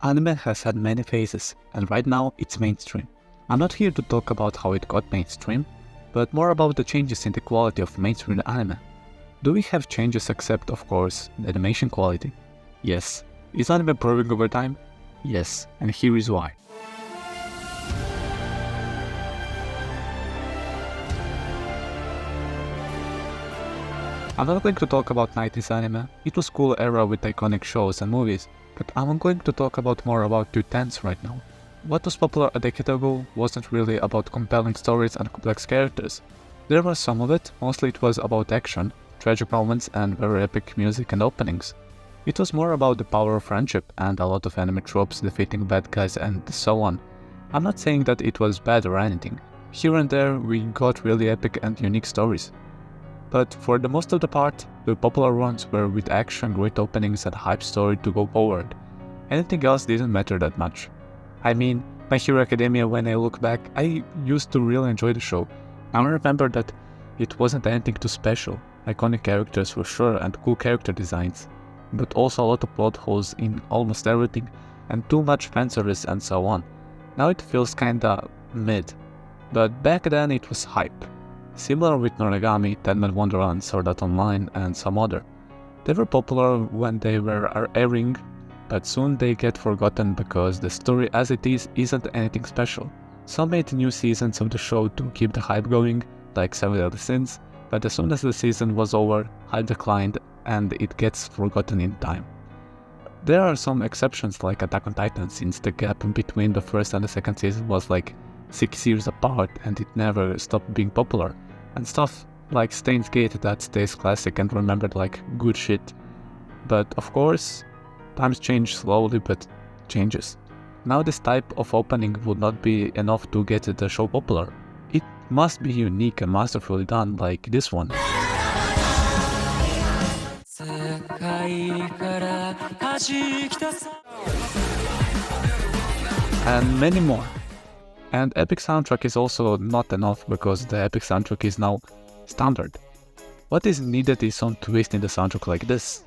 Anime has had many phases, and right now it's mainstream. I'm not here to talk about how it got mainstream, but more about the changes in the quality of mainstream anime. Do we have changes except, of course, the animation quality? Yes. Is anime improving over time? Yes, and here is why. I'm not going to talk about 90s anime. It was a cool era with iconic shows and movies, but I'm going to talk more about 2010s right now. What was popular a decade ago wasn't really about compelling stories and complex characters. There was some of it, mostly it was about action, tragic moments and very epic music and openings. It was more about the power of friendship and a lot of anime tropes defeating bad guys and so on. I'm not saying that it was bad or anything. Here and there we got really epic and unique stories. But for the most of the part, the popular ones were with action, great openings and hype story to go forward. Anything else didn't matter that much. I mean, My Hero Academia, when I look back, I used to really enjoy the show. I remember that it wasn't anything too special, iconic characters for sure and cool character designs, but also a lot of plot holes in almost everything and too much fanservice and so on. Now it feels kinda mid, but back then it was hype. Similar with Noragami, Deadman, Wonderland, Sword Art Online and some other. They were popular when they were airing, but soon they get forgotten because the story as it is isn't anything special. Some made new seasons of the show to keep the hype going, like Seven Deadly Sins, but as soon as the season was over, hype declined and it gets forgotten in time. There are some exceptions like Attack on Titan, since the gap between the first and the second season was like 6 years apart and it never stopped being popular, and stuff like Steins Gate that stays classic and remembered like good shit. But of course, times change slowly but changes. Now this type of opening would not be enough to get the show popular. It must be unique and masterfully done like this one. And many more. And epic soundtrack is also not enough because the epic soundtrack is now standard. What is needed is some twist in the soundtrack like this.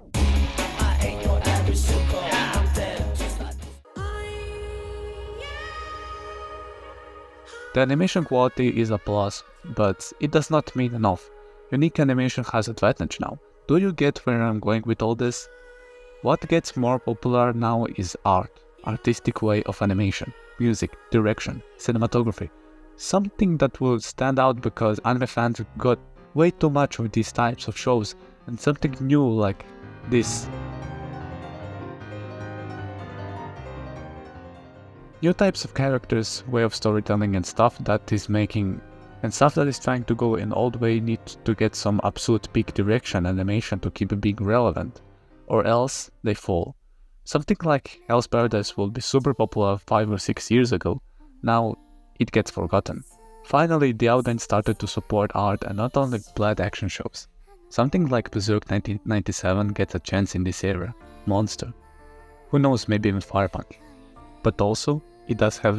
The animation quality is a plus, but it does not mean enough. Unique animation has advantage now. Do you get where I'm going with all this? What gets more popular now is art, artistic way of animation, music, direction, cinematography. Something that will stand out because anime fans got way too much of these types of shows, and something new like this. New types of characters, way of storytelling and stuff that is trying to go in old way need to get some absolute peak direction animation to keep it being relevant, or else they fall. Something like Hell's Paradise will be super popular 5 or 6 years ago, now it gets forgotten. Finally, the audience started to support art and not only blood action shows. Something like Berserk 1997 gets a chance in this era, Monster. Who knows, maybe even Cyberpunk. But also, it does have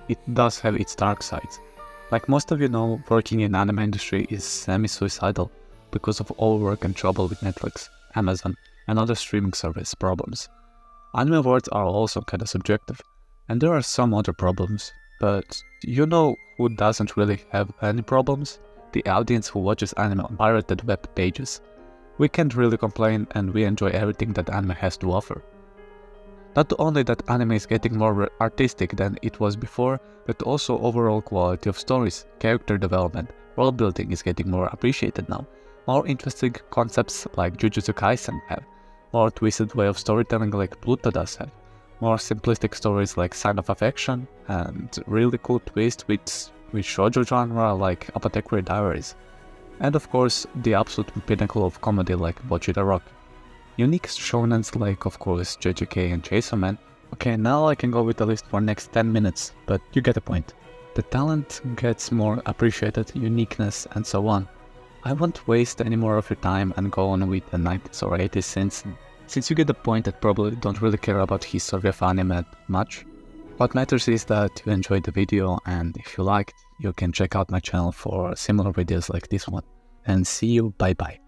its dark sides. Like most of you know, working in anime industry is semi-suicidal because of overwork and trouble with Netflix, Amazon, and other streaming service problems. Anime awards are also kinda subjective, and there are some other problems, but you know who doesn't really have any problems? The audience who watches anime on pirated web pages. We can't really complain and we enjoy everything that anime has to offer. Not only that anime is getting more artistic than it was before, but also overall quality of stories, character development, world building is getting more appreciated now. More interesting concepts like Jujutsu Kaisen have, more twisted way of storytelling like Pluto does have, more simplistic stories like Sign of Affection, and really cool twist with shoujo genre like Apothecary Diaries. And of course, the absolute pinnacle of comedy like Bocchi the Rock. Unique shonens like, of course, JJK and Chainsaw Man. Okay, now I can go with the list for next 10 minutes, but you get the point. The talent gets more appreciated, uniqueness, and so on. I won't waste any more of your time and go on with the 90s or 80s since you get the point that probably don't really care about history of anime much. What matters is that you enjoyed the video, and if you liked, you can check out my channel for similar videos like this one. And see you, bye bye.